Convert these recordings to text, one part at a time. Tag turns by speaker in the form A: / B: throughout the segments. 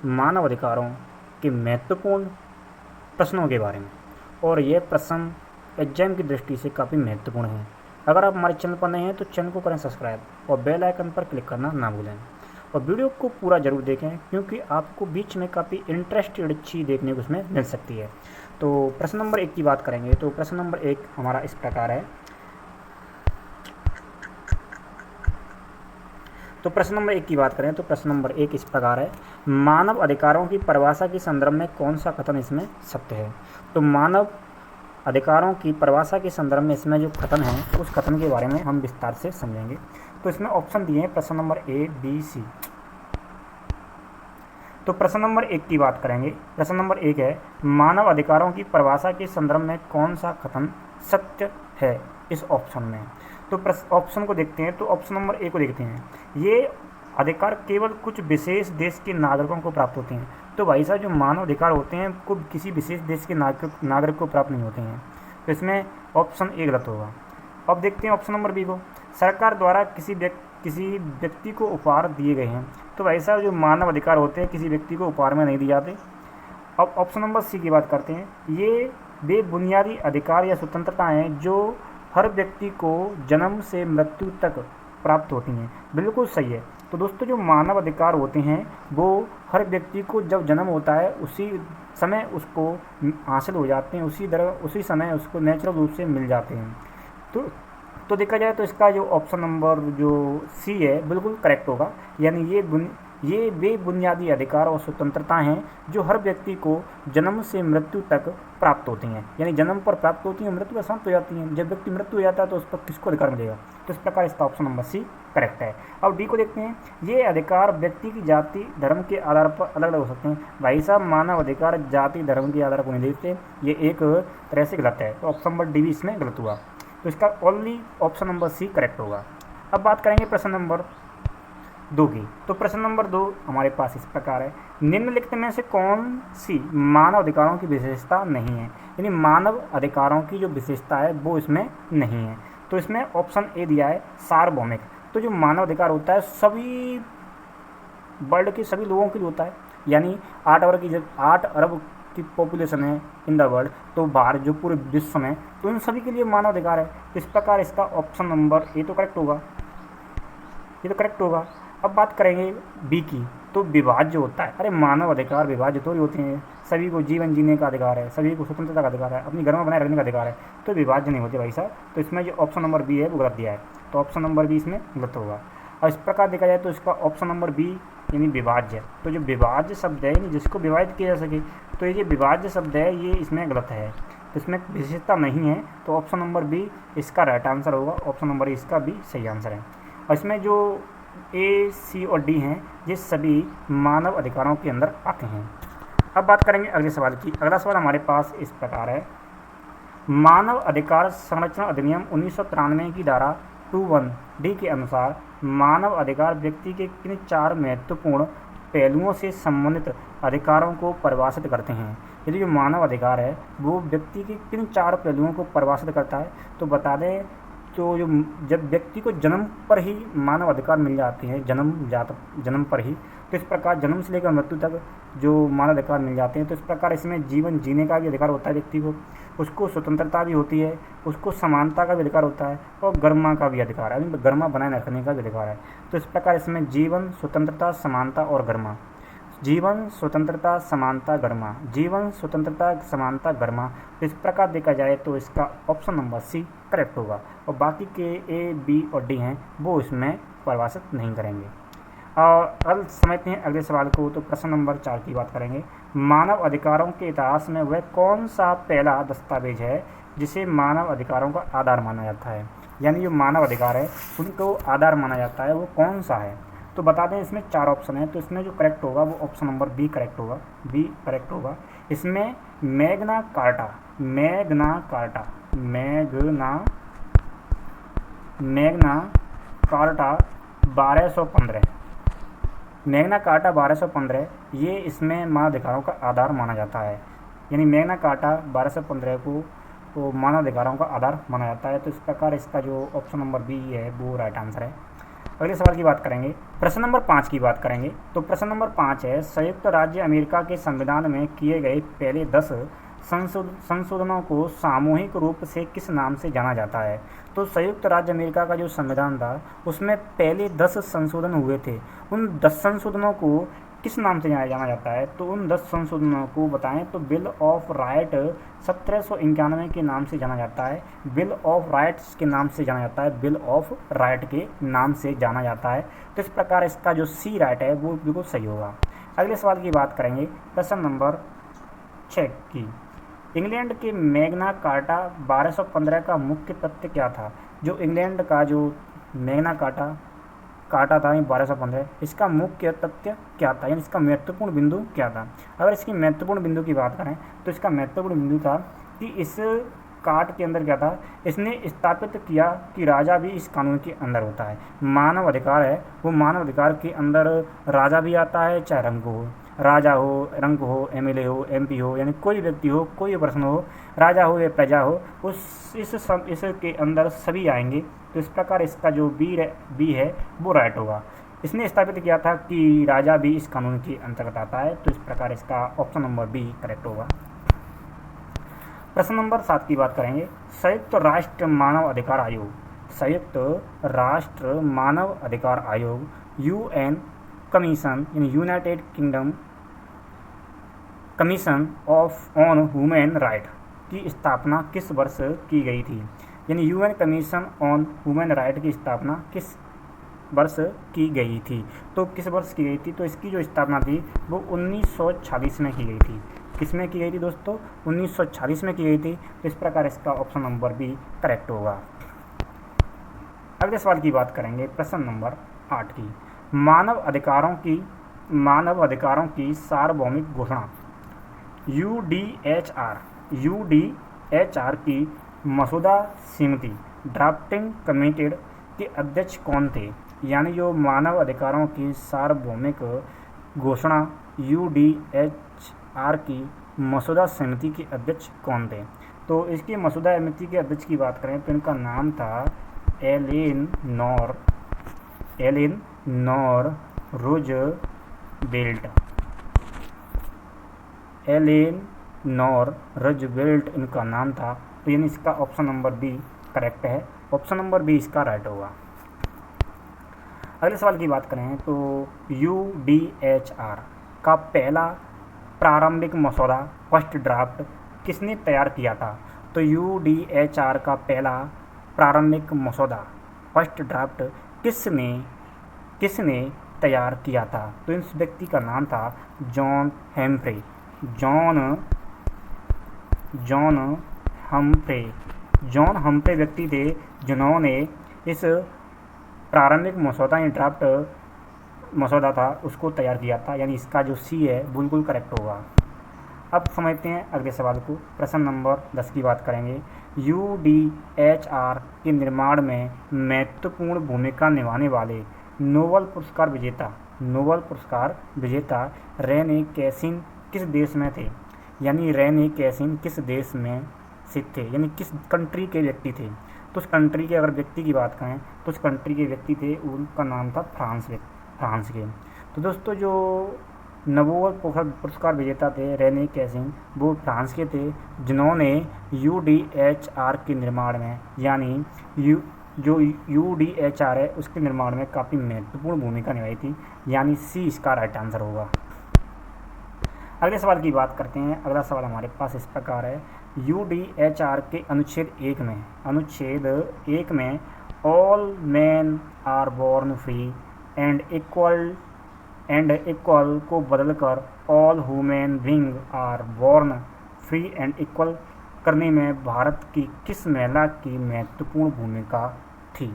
A: मानव अधिकारों के महत्वपूर्ण प्रश्नों के बारे में, और यह प्रश्न एग्जाम की दृष्टि से काफ़ी महत्वपूर्ण है। अगर आप हमारे चैनल पर नए हैं तो चैनल को करें सब्सक्राइब और बेल आइकन पर क्लिक करना ना भूलें, और वीडियो को पूरा ज़रूर देखें क्योंकि आपको बीच में काफ़ी इंटरेस्टेड चीज़ देखने को उसमें मिल सकती है। तो प्रश्न नंबर 1 की बात करेंगे तो प्रश्न नंबर 1 हमारा इस प्रकार है। तो प्रश्न नंबर 1 की बात करें तो प्रश्न नंबर 1 इस प्रकार है, मानव अधिकारों की परिभाषा के संदर्भ में कौन सा कथन इसमें सत्य है। तो मानव अधिकारों की परिभाषा के संदर्भ में इसमें जो कथन है उस कथन के बारे में हम विस्तार से समझेंगे। तो इसमें ऑप्शन दिए हैं प्रश्न नंबर ए, बी, सी। तो प्रश्न नंबर 1 की बात करेंगे। प्रश्न नंबर 1 है, मानव अधिकारों की परिभाषा के संदर्भ में कौन सा कथन सत्य है इस ऑप्शन में। तो ऑप्शन को देखते हैं। तो ऑप्शन नंबर ए को देखते हैं, ये अधिकार केवल कुछ विशेष देश के नागरिकों को प्राप्त होते हैं। तो भाई साहब, जो मानव अधिकार होते हैं को किसी विशेष देश के नागरिक को प्राप्त नहीं होते हैं। तो इसमें ऑप्शन ए गलत होगा। अब देखते हैं ऑप्शन नंबर बी को, सरकार द्वारा किसी व्यक्ति को उपहार दिए गए हैं। तो भाई साहब, जो मानव अधिकार होते हैं किसी व्यक्ति को उपहार में नहीं दिए जाते। अब ऑप्शन नंबर सी की बात करते हैं, ये वे बुनियादी अधिकार या स्वतंत्रता हैं जो हर व्यक्ति को जन्म से मृत्यु तक प्राप्त होती हैं। बिल्कुल सही है। तो दोस्तों, जो मानव अधिकार होते हैं वो हर व्यक्ति को जब जन्म होता है उसी समय उसको हासिल हो जाते हैं, उसी समय उसको नेचुरल रूप से मिल जाते हैं। तो देखा जाए तो इसका जो ऑप्शन नंबर जो सी है बिल्कुल करेक्ट होगा। यानी ये वे बुनियादी अधिकार और स्वतंत्रता हैं जो हर व्यक्ति को जन्म से मृत्यु तक प्राप्त होती हैं। यानी जन्म पर प्राप्त होती हैं, मृत्यु पर समाप्त हो जाती हैं। जब व्यक्ति मृत्यु हो जाता है तो उस पर किसको अधिकार मिलेगा। तो इस प्रकार इसका ऑप्शन नंबर सी करेक्ट है। अब डी को देखते हैं, ये अधिकार व्यक्ति की जाति धर्म के आधार पर अलग अलग हो सकते हैं। भाई साहब, मानव अधिकार जाति धर्म के आधार पर नहीं देते, ये एक तरह से गलत है। तो ऑप्शन नंबर डी भी इसमें गलत हुआ। तो इसका only option number C correct होगा। अब बात करेंगे प्रश्न नंबर 2 की। तो प्रश्न नंबर 2 हमारे पास इस प्रकार है, निम्नलिखित में से कौन सी मानव अधिकारों की विशेषता नहीं है। यानी मानव अधिकारों की जो विशेषता है वो इसमें नहीं है। तो इसमें ऑप्शन ए दिया है सार्वभौमिक। तो जो मानव अधिकार होता है सभी वर्ल्ड के सभी लोगों के लिए होता है। यानी 8 अरब की पॉपुलेशन है इन द वर्ल्ड, तो बाहर जो पूरे विश्व में, तो इन सभी के लिए मानव अधिकार है। इस प्रकार इसका ऑप्शन नंबर ए तो करेक्ट होगा, ये तो करेक्ट होगा। अब बात करेंगे बी की। तो विभाज्य होता है। अरे मानव अधिकार विभाज्य थोड़ी होते हैं, सभी को जीवन जीने का अधिकार है, सभी को स्वतंत्रता का अधिकार है, अपनी घर में बनाए रखने का अधिकार है, तो विभाज्य नहीं होते भाई साहब। तो इसमें जो ऑप्शन नंबर बी है वो गलत दिया है। तो ऑप्शन नंबर बी इसमें गलत होगा। और इस प्रकार देखा जाए तो इसका ऑप्शन नंबर बी यानी विभाज्य। तो जो विभाज्य शब्द है यानी जिसको विभाजित किया जा सके, तो ये विभाज्य शब्द है ये इसमें गलत है। तो इसमें विशेषता नहीं है। तो ऑप्शन नंबर बी इसका राइट आंसर होगा। ऑप्शन नंबर इसका भी सही आंसर है। और इसमें जो ए, सी और डी हैं ये सभी मानव अधिकारों के अंदर आते हैं। अब बात करेंगे अगले सवाल की। अगला सवाल हमारे पास इस प्रकार है, मानव अधिकार संरक्षण अधिनियम 1993 की धारा 21 डी के अनुसार मानव अधिकार व्यक्ति के किन 4 महत्वपूर्ण पहलुओं से संबंधित अधिकारों को परिभाषित करते हैं। यदि जो मानव अधिकार है वो व्यक्ति के किन 4 पहलुओं को परिभाषित करता है, तो बता दें तो जो जब व्यक्ति को जन्म पर ही मानव अधिकार मिल जाते हैं, जन्म पर ही, तो इस प्रकार जन्म से लेकर मृत्यु तक जो मानव अधिकार मिल जाते हैं। तो इस प्रकार इसमें जीवन जीने का भी अधिकार होता है व्यक्ति को, उसको स्वतंत्रता भी होती है, उसको समानता का भी अधिकार होता है, और गरिमा का भी अधिकार है, गरिमा बनाए रखने का भी अधिकार है। तो इस प्रकार इसमें जीवन, स्वतंत्रता, समानता और गरिमा, जीवन, स्वतंत्रता, समानता, गरिमा, जीवन, स्वतंत्रता, समानता, गरिमा। इस प्रकार देखा जाए तो इसका ऑप्शन नंबर सी करेक्ट होगा। और बाकी के ए, बी और डी हैं वो इसमें परिभाषित नहीं करेंगे। और अब समझते हैं अगले सवाल को। तो प्रश्न नंबर 4 की बात करेंगे, मानव अधिकारों के इतिहास में वह कौन सा पहला दस्तावेज है जिसे मानव अधिकारों का आधार माना जाता है। यानी जो मानव अधिकार है उनको आधार माना जाता है वो कौन सा है। तो बता दें इसमें 4 ऑप्शन है। तो इसमें जो करेक्ट होगा वो ऑप्शन नंबर बी करेक्ट होगा। बी करेक्ट होगा। इसमें मैग्ना कार्टा 1215 ये इसमें मानव अधिकारों का आधार माना जाता है। यानी मैग्ना कार्टा 1215 को मानव अधिकारों का आधार माना जाता है। तो इस प्रकार इसका जो ऑप्शन नंबर बी है वो राइट आंसर है। अगले सवाल की बात करेंगे, प्रश्न नंबर 5 की बात करेंगे। तो प्रश्न नंबर 5 है, संयुक्त राज्य अमेरिका के संविधान में किए गए पहले 10 संशोधनों को सामूहिक रूप से किस नाम से जाना जाता है? तो संयुक्त राज्य अमेरिका का जो संविधान था उसमें पहले 10 संशोधन हुए थे। उन 10 संशोधनों को किस नाम से जाना जाता है? तो उन 10 संशोधनों को बताएं तो बिल ऑफ राइट 1791 के नाम से जाना जाता है। बिल ऑफ राइट्स के नाम से जाना जाता है, बिल ऑफ राइट के नाम से जाना जाता है। तो इस प्रकार इसका जो सी राइट है वो बिल्कुल सही होगा। अगले सवाल की बात करेंगे, प्रश्न नंबर 6 की। इंग्लैंड के मैग्ना कार्टा 1215 का मुख्य तथ्य क्या था? जो इंग्लैंड का जो मैग्ना कार्टा था 1215, इसका मुख्य तथ्य क्या था, यानी इसका महत्वपूर्ण बिंदु क्या था? अगर इसकी महत्वपूर्ण बिंदु की बात करें तो इसका महत्वपूर्ण बिंदु था कि इस कार्ट के अंदर क्या था, इसने स्थापित किया कि राजा भी इस कानून के अंदर होता है। मानव अधिकार है, वो मानव अधिकार के अंदर राजा भी आता है, चाहे रंग हो, राजा हो, रंग हो, एमएलए हो, एमपी हो, यानी कोई व्यक्ति हो, कोई पर्सन हो, राजा हो या प्रजा हो, इसके अंदर सभी आएंगे। तो इस प्रकार इसका जो बी है वो राइट होगा। इसने स्थापित किया था कि राजा भी इस कानून के अंतर्गत आता है। तो इस प्रकार इसका ऑप्शन नंबर बी करेक्ट होगा। प्रश्न नंबर 7 की बात करेंगे, संयुक्त राष्ट्र मानव अधिकार आयोग। संयुक्त राष्ट्र मानव अधिकार आयोग UN commission in United kingdom commission of on human right की स्थापना किस वर्ष की गई थी? यानी UN commission on human right की स्थापना किस वर्ष की गई थी? तो किस वर्ष की गई थी? तो इसकी जो स्थापना थी वो 1946 में की गई थी। किस में की गई थी दोस्तों? 1946 में की गई थी। तो इस प्रकार इसका ऑप्शन नंबर बी करेक्ट होगा। अगले सवाल की बात करेंगे, प्रश्न नंबर 8 की। मानव अधिकारों की सार्वभौमिक घोषणा यूडीएचआर की मसौदा समिति ड्राफ्टिंग कमेटी के अध्यक्ष कौन थे? यानी जो मानव अधिकारों की सार्वभौमिक घोषणा यूडीएचआर की मसौदा समिति के अध्यक्ष कौन थे? तो इसकी मसौदा समिति के अध्यक्ष की बात करें तो इनका नाम था Eleanor Roosevelt. Eleanor Roosevelt इनका नाम था। तो यानी इसका ऑप्शन नंबर बी करेक्ट है। ऑप्शन नंबर बी इसका राइट होगा। अगले सवाल की बात करें तो यूडीएचआर का पहला प्रारंभिक मसौदा फर्स्ट ड्राफ्ट किसने तैयार किया था? तो यूडीएचआर का पहला प्रारंभिक मसौदा फर्स्ट ड्राफ्ट किसने तैयार किया था? तो इस व्यक्ति का नाम था जॉन हम्फ्रे व्यक्ति थे जिन्होंने इस प्रारंभिक मसौदा या ड्राफ्ट मसौदा था उसको तैयार किया था। यानी इसका जो सी है बिल्कुल करेक्ट होगा। अब समझते हैं अगले सवाल को। प्रश्न नंबर 10 की बात करेंगे, यूडीएचआर के निर्माण में महत्वपूर्ण भूमिका निभाने वाले नोबेल पुरस्कार विजेता रेने कैसिन किस देश में थे? यानी रेने कैसिन किस देश में से थे, यानी किस कंट्री के व्यक्ति थे? तो उस कंट्री के अगर व्यक्ति की बात करें तो उस कंट्री के व्यक्ति थे, उनका नाम था फ्रांस के। तो दोस्तों जो नोबेल पुरस्कार विजेता थे रेने कैसिन, वो फ्रांस के थे जिन्होंने यूडीएचआर के निर्माण में, यानी जो यूडीएचआर है उसके निर्माण में काफ़ी महत्वपूर्ण भूमिका निभाई थी। यानी सी इसका राइट आंसर होगा। अगले सवाल की बात करते हैं। अगला सवाल हमारे पास इस प्रकार है, यूडीएचआर के अनुच्छेद 1 में all man are born free and equal को बदलकर all human being are born free and equal करने में भारत की किस महिला की महत्वपूर्ण भूमिका थी?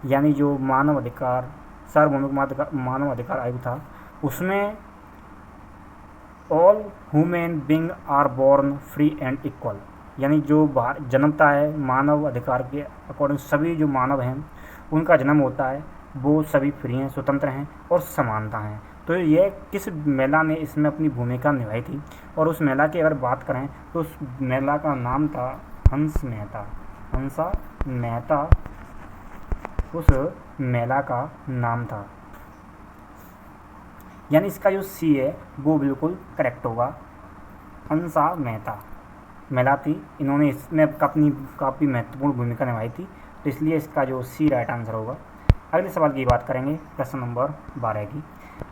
A: यानी जो सार्वभौमिक मानव अधिकार आयोग था उसमें all human being are born free and equal, यानी जो जन्मता है मानव अधिकार के अकॉर्डिंग सभी जो मानव हैं उनका जन्म होता है वो सभी फ्री हैं, स्वतंत्र हैं और समानता हैं। तो ये किस महिला ने इसमें अपनी भूमिका निभाई थी? और उस महिला की अगर बात करें तो उस महिला का नाम था हंसा मेहता। उस महिला का नाम था। यानी इसका जो सी है वो बिल्कुल करेक्ट होगा। अंसा मेहता महिला थी, इन्होंने इसमें अपनी काफ़ी महत्वपूर्ण भूमिका निभाई थी, तो इसलिए इसका जो सी राइट आंसर होगा। अगले सवाल की बात करेंगे, प्रश्न नंबर 12 की।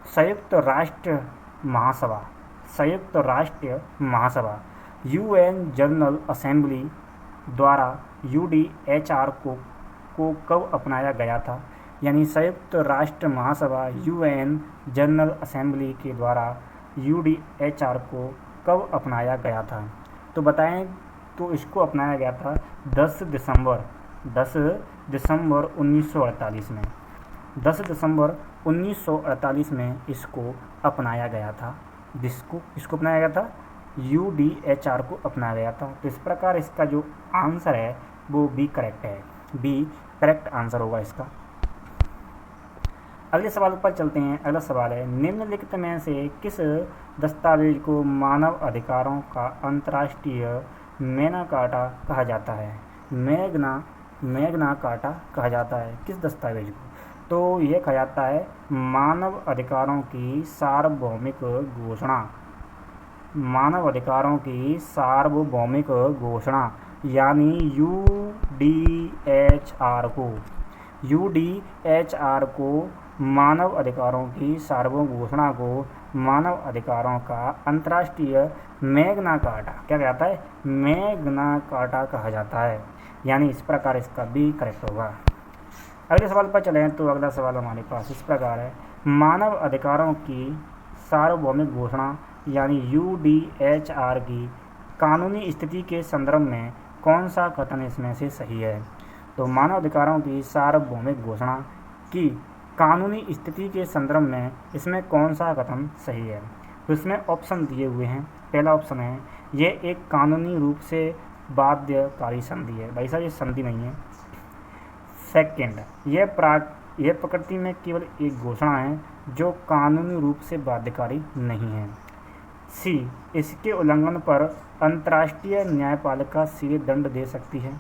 A: संयुक्त राष्ट्र महासभा, संयुक्त राष्ट्र महासभा यूएन जनरल असेंबली द्वारा यूडीएचआर को कब अपनाया गया था? यानी संयुक्त राष्ट्र महासभा यूएन जनरल असेंबली के द्वारा यूडीएचआर को कब अपनाया गया था? तो बताएं, तो इसको अपनाया गया था 10 दिसंबर 1948 में। 10 दिसंबर 1948 में इसको अपनाया गया था। इसको अपनाया गया था, यूडीएचआर को अपनाया गया था। तो इस प्रकार इसका जो आंसर है वो बी करेक्ट है, बी करेक्ट आंसर होगा इसका। अगले सवाल पर चलते हैं। अगला सवाल है, निम्नलिखित में से किस दस्तावेज को मानव अधिकारों का अंतर्राष्ट्रीय मैग्ना कार्टा कहा जाता है? मैग्ना कार्टा कहा जाता है किस दस्तावेज को? तो यह कहा जाता है मानव अधिकारों की सार्वभौमिक घोषणा, मानव अधिकारों की सार्वभौमिक घोषणा, यानी यूडीएचआर को मानव अधिकारों की सार्वभौमिक घोषणा को मानव अधिकारों का अंतर्राष्ट्रीय मैग्ना कार्टा क्या कहता है? मैग्ना कार्टा कहा जाता है। यानी इस प्रकार इसका बी करेक्ट होगा। अगले सवाल पर चलें तो अगला सवाल हमारे पास इस प्रकार है, मानव अधिकारों की सार्वभौमिक घोषणा यानी यूडीएचआर की कानूनी स्थिति के संदर्भ में कौन सा कथन इसमें से सही है? तो मानव अधिकारों की सार्वभौमिक घोषणा की कानूनी स्थिति के संदर्भ में इसमें कौन सा कथन सही है? तो इसमें ऑप्शन दिए हुए हैं। पहला ऑप्शन है, ये एक कानूनी रूप से बाध्यकारी संधि है। भाई साहब, ये संधि नहीं है। सेकंड, यह प्रकृति में केवल एक घोषणा है जो कानूनी रूप से बाध्यकारी नहीं है। सी, इसके उल्लंघन पर अंतर्राष्ट्रीय न्यायपालिका सीधे दंड दे सकती है।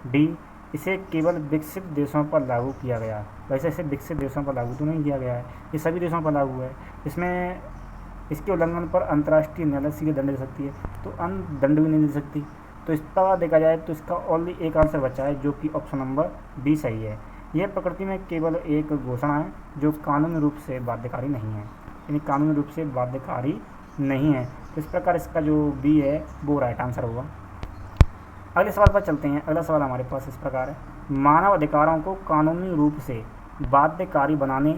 A: डी, इसे केवल विकसित देशों पर लागू किया गया। वैसे इसे विकसित देशों पर लागू तो नहीं किया गया है, ये सभी देशों पर लागू है। इसमें इसके उल्लंघन पर अंतर्राष्ट्रीय न्यायालय सीधे दंड दे सकती है, तो दंड भी नहीं दे सकती। तो इस प्रकार देखा जाए तो इसका ओनली एक आंसर बचा है, जो कि ऑप्शन नंबर बी सही है। यह प्रकृति में केवल एक घोषणा है जो कानूनी रूप से बाध्यकारी नहीं है, यानी कानूनी रूप से बाध्यकारी नहीं है। तो इस प्रकार इसका जो बी है वो राइट आंसर होगा। अगले सवाल पर चलते हैं। अगला सवाल हमारे पास इस प्रकार है, मानव अधिकारों को कानूनी रूप से बाध्यकारी बनाने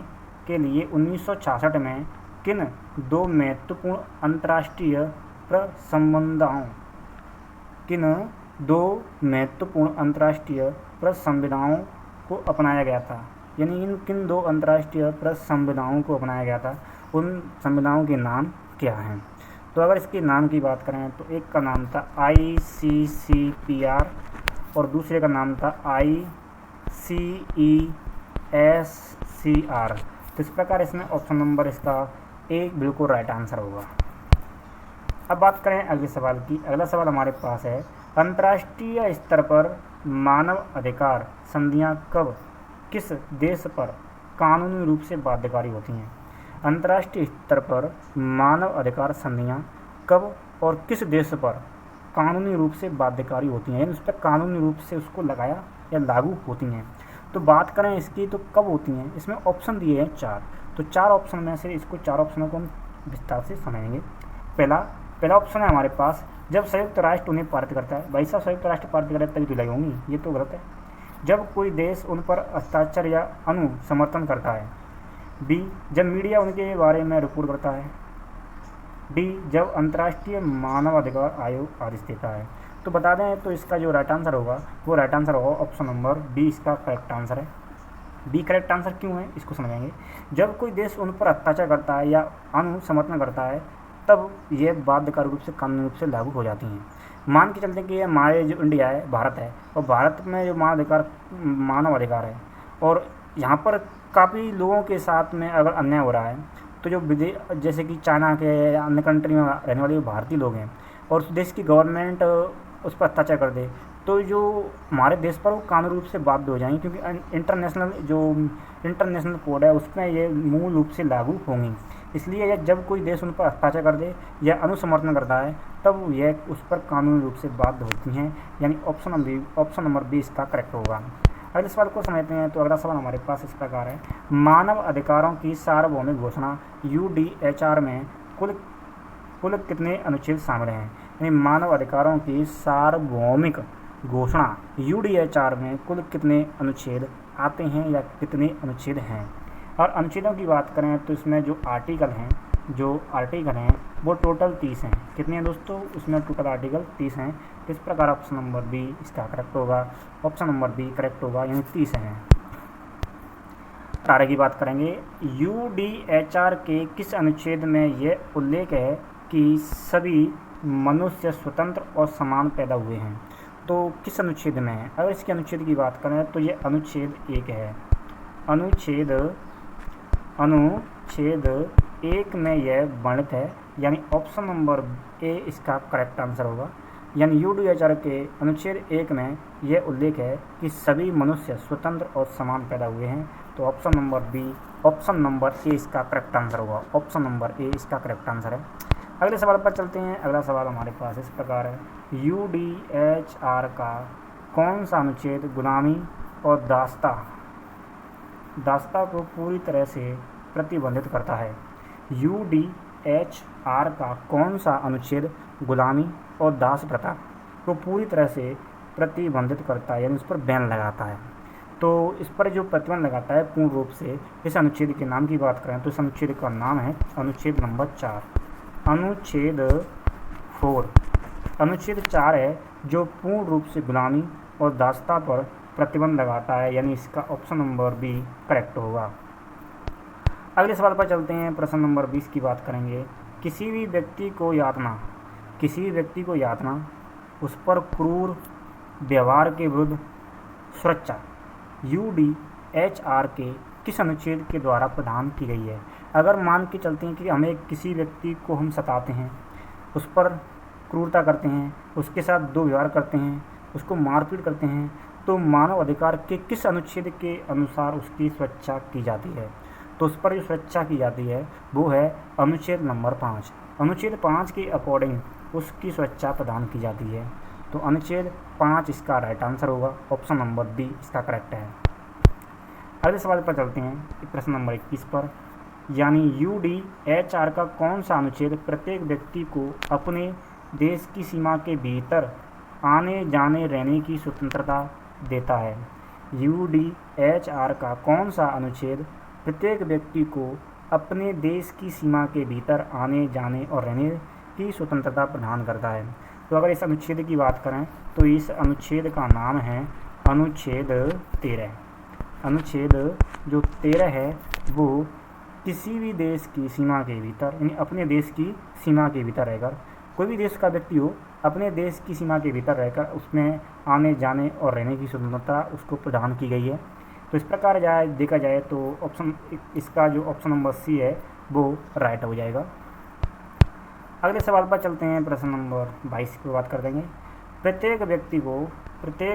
A: के लिए 1966 में किन दो महत्वपूर्ण अंतर्राष्ट्रीय प्रसंविधाओं को अपनाया गया था? यानी इन किन दो अंतर्राष्ट्रीय प्रसंविधाओं को अपनाया गया था, उन संविधानों के नाम क्या हैं? तो अगर इसके नाम की बात करें तो एक का नाम था ICCPR और दूसरे का नाम था ICESCR। तो इस प्रकार इसमें ऑप्शन नंबर इसका ए बिल्कुल राइट आंसर होगा। अब बात करें अगले सवाल की। अगला सवाल हमारे पास है, अंतर्राष्ट्रीय स्तर पर मानव अधिकार संधियां कब किस देश पर कानूनी रूप से बाध्यकारी होती हैं? अंतर्राष्ट्रीय स्तर पर मानव अधिकार संधियां कब और किस देश पर कानूनी रूप से बाध्यकारी होती हैं, यानी उस पर कानूनी रूप से उसको लगाया या लागू होती हैं। तो बात करें इसकी तो कब होती हैं, इसमें ऑप्शन दिए हैं 4। तो 4 ऑप्शन में से इसको 4 ऑप्शनों को हम विस्तार से समझेंगे। पहला ऑप्शन है हमारे पास, जब संयुक्त राष्ट्र उन्हें पारित करता है। भाई साहब, संयुक्त राष्ट्र पारित करता है तभी तो लगी होंगी, ये तो गलत है। जब कोई देश उन पर हस्ताक्षर या समर्थन करता है। बी, जब मीडिया उनके बारे में रिपोर्ट करता है। डी, जब अंतर्राष्ट्रीय मानवाधिकार आयोग आदेश देता है। तो बता दें तो इसका जो राइट आंसर होगा वो राइट आंसर होगा ऑप्शन नंबर बी, इसका करेक्ट आंसर है। बी करेक्ट आंसर क्यों है इसको समझेंगे। जब कोई देश उन पर अत्याचार करता है या समर्थन करता है तब ये बाध्यकारी रूप से कानूनी रूप से लागू हो जाती हैं। मान के चलते कि हमारे जो इंडिया है, भारत है, और भारत में जो मानव अधिकार है और यहाँ पर काफ़ी लोगों के साथ में अगर अन्याय हो रहा है तो जो विदेश जैसे कि चाइना के अन्य कंट्री में रहने वाले भारतीय लोग हैं और उस देश की गवर्नमेंट उस पर अत्याचार कर दे तो जो हमारे देश पर वो कानूनी रूप से बाध्य हो जाएंगे, क्योंकि इंटरनेशनल कोड है उसमें ये मूल रूप से लागू होंगी। इसलिए यह जब कोई देश उन पर हस्ताक्षर कर दे या अनुसमर्थन करता है तब यह उस पर कानूनी रूप से बाध्य होती हैं, यानी ऑप्शन नंबर बी इसका करेक्ट होगा। अगले सवाल को समझते हैं। तो अगला सवाल हमारे पास इस प्रकार है, मानव अधिकारों की सार्वभौमिक घोषणा UDHR में कुल कितने अनुच्छेद शामिल हैं? यानी मानव अधिकारों की सार्वभौमिक घोषणा UDHR में कुल कितने अनुच्छेद आते हैं या कितने अनुच्छेद हैं? और अनुच्छेदों की बात करें तो इसमें जो आर्टिकल हैं वो टोटल 30 हैं। कितने हैं दोस्तों? उसमें टोटल आर्टिकल 30 हैं। इस प्रकार ऑप्शन नंबर बी इसका करेक्ट होगा। ऑप्शन नंबर बी करेक्ट होगा, यानी 30 हैं। 18 की बात करेंगे। UDHR के किस अनुच्छेद में यह उल्लेख है कि सभी मनुष्य स्वतंत्र और समान पैदा हुए हैं? तो किस अनुच्छेद में है? अगर इसके अनुच्छेद की बात करें तो ये अनुच्छेद 1 है। अनुच्छेद 1 में यह वर्णित है, यानी ऑप्शन नंबर ए इसका करेक्ट आंसर होगा। यानी UDHR के अनुच्छेद 1 में यह उल्लेख है कि सभी मनुष्य स्वतंत्र और समान पैदा हुए हैं। तो ऑप्शन नंबर ए इसका करेक्ट आंसर होगा। ऑप्शन नंबर ए इसका करेक्ट आंसर है। अगले सवाल पर चलते हैं। अगला सवाल हमारे पास इस प्रकार है, UDHR का कौन सा अनुच्छेद गुलामी और दास्ता को पूरी तरह से प्रतिबंधित करता है? UDHR का कौन सा अनुच्छेद गुलामी और दास प्रथा को पूरी तरह से प्रतिबंधित करता है, यानी उस पर बैन लगाता है? तो इस पर जो प्रतिबंध लगाता है पूर्ण रूप से, इस अनुच्छेद के नाम की बात करें तो इस अनुच्छेद का नाम है अनुच्छेद नंबर 4। अनुच्छेद 4 है जो पूर्ण रूप से गुलामी और दासता पर प्रतिबंध लगाता है, यानी इसका ऑप्शन नंबर बी करेक्ट होगा। अगले सवाल पर चलते हैं। प्रश्न नंबर 20 की बात करेंगे। किसी भी व्यक्ति को यातना, उस पर क्रूर व्यवहार के विरुद्ध सुरक्षा UDHR के किस अनुच्छेद के द्वारा प्रदान की गई है? अगर मान के चलते हैं कि हमें किसी व्यक्ति को हम सताते हैं, उस पर क्रूरता करते हैं, उसके साथ दुर्व्यवहार करते हैं, उसको मारपीट करते हैं, तो मानव अधिकार के किस अनुच्छेद के अनुसार उसकी सुरक्षा की जाती है? तो उस पर जो सुरक्षा की जाती है वो है अनुच्छेद नंबर 5। अनुच्छेद 5 के अकॉर्डिंग उसकी सुरक्षा प्रदान की जाती है। तो अनुच्छेद 5 इसका राइट आंसर होगा। ऑप्शन नंबर बी इसका करेक्ट है। अगले सवाल पर चलते हैं। प्रश्न नंबर 21 पर, यानी UDHR का कौन सा अनुच्छेद प्रत्येक व्यक्ति को अपने देश की सीमा के भीतर आने जाने रहने की स्वतंत्रता देता है? UDHR का कौन सा अनुच्छेद प्रत्येक व्यक्ति को अपने देश की सीमा के भीतर आने जाने और रहने की स्वतंत्रता प्रदान करता है? तो अगर इस अनुच्छेद की बात करें तो इस अनुच्छेद का नाम है अनुच्छेद 13। अनुच्छेद जो 13 है वो किसी भी देश की सीमा के भीतर, यानी अपने देश की सीमा के भीतर रहकर, कोई भी देश का व्यक्ति हो, अपने देश की सीमा के भीतर रहकर उसमें आने जाने और रहने की स्वतंत्रता उसको प्रदान की गई है। तो इस प्रकार देखा जाए तो इसका जो ऑप्शन नंबर सी है वो राइट हो जाएगा। अगले सवाल पर चलते हैं। प्रश्न नंबर 22 की बात कर देंगे। प्रत्येक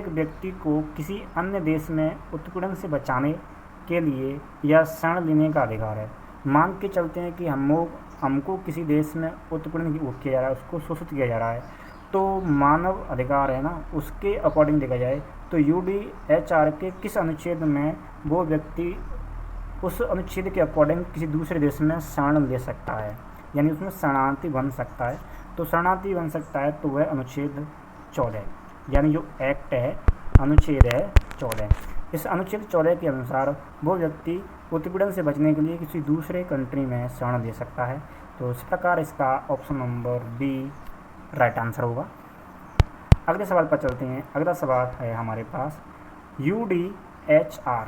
A: व्यक्ति को किसी अन्य देश में उत्पीड़न से बचाने के लिए या शरण लेने का अधिकार है। मान के चलते हैं कि हमको किसी देश में उत्पीड़न किया जा रहा है, उसको शोषित किया जा रहा है, तो मानव अधिकार है ना, उसके अकॉर्डिंग देखा जाए तो UDHR के किस अनुच्छेद में वो व्यक्ति उस अनुच्छेद के अकॉर्डिंग किसी दूसरे देश में शरण ले सकता है, यानी उसमें शरणार्थी बन सकता है। तो शरणार्थी बन सकता है तो वह अनुच्छेद 14, यानी जो एक्ट है अनुच्छेद है 14। इस अनुच्छेद 14 के अनुसार वो व्यक्ति उत्पीड़न से बचने के लिए किसी दूसरे कंट्री में शरण ले सकता है। तो इस प्रकार इसका option number B right answer होगा। अगले सवाल पर चलते हैं। अगला सवाल है हमारे पास, UDHR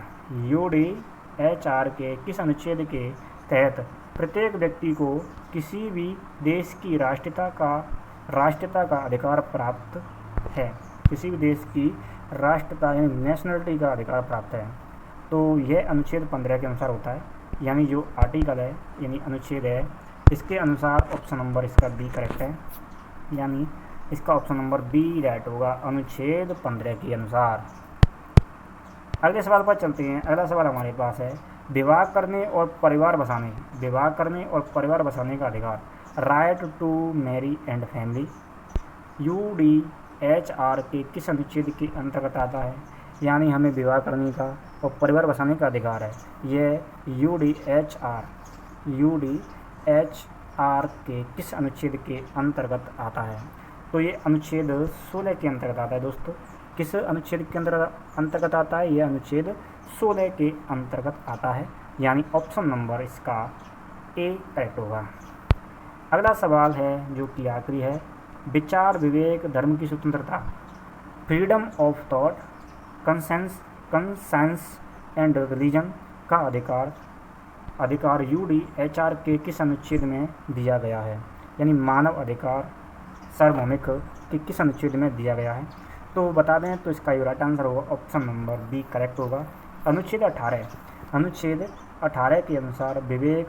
A: के किस अनुच्छेद के तहत प्रत्येक व्यक्ति को किसी भी देश की राष्ट्रीयता का अधिकार प्राप्त है? किसी भी देश की राष्ट्रीयता यानी नेशनलिटी का अधिकार प्राप्त है। तो यह अनुच्छेद 15 के अनुसार होता है, यानी जो आर्टिकल है यानी अनुच्छेद है, इसके अनुसार ऑप्शन नंबर इसका बी करेक्ट है। यानी इसका ऑप्शन नंबर बी राइट होगा अनुच्छेद 15 के अनुसार। अगले सवाल पर चलते हैं। अगला सवाल हमारे पास है विवाह करने और परिवार बसाने का अधिकार, right to marry and family, UDHR के किस अनुच्छेद के अंतर्गत आता है? यानी हमें विवाह करने का और परिवार बसाने का अधिकार है। यह UDHR के किस अनुच्छेद के अंतर्गत आता है? तो ये अनुच्छेद 16 के अंतर्गत आता है दोस्तों। किस अनुच्छेद के अंतर्गत आता है? यह अनुच्छेद 16 के अंतर्गत आता है, यानी ऑप्शन नंबर इसका ए करेक्ट होगा। अगला सवाल है जो कि आखिरी है, विचार, विवेक, धर्म की स्वतंत्रता, freedom of thought, conscience and religion का अधिकार UDHR के किस अनुच्छेद में दिया गया है? यानी मानव अधिकार सार्वभौमिक के किस अनुच्छेद में दिया गया है? तो बता दें तो इसका राइट आंसर होगा ऑप्शन नंबर बी करेक्ट होगा, अनुच्छेद 18 के अनुसार विवेक,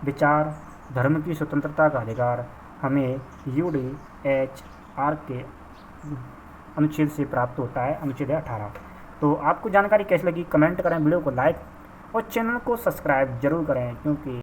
A: विचार, धर्म की स्वतंत्रता का अधिकार हमें UDHR के अनुच्छेद से प्राप्त होता है, अनुच्छेद 18। तो आपको जानकारी कैसी लगी कमेंट करें, वीडियो को लाइक और चैनल को सब्सक्राइब जरूर करें, क्योंकि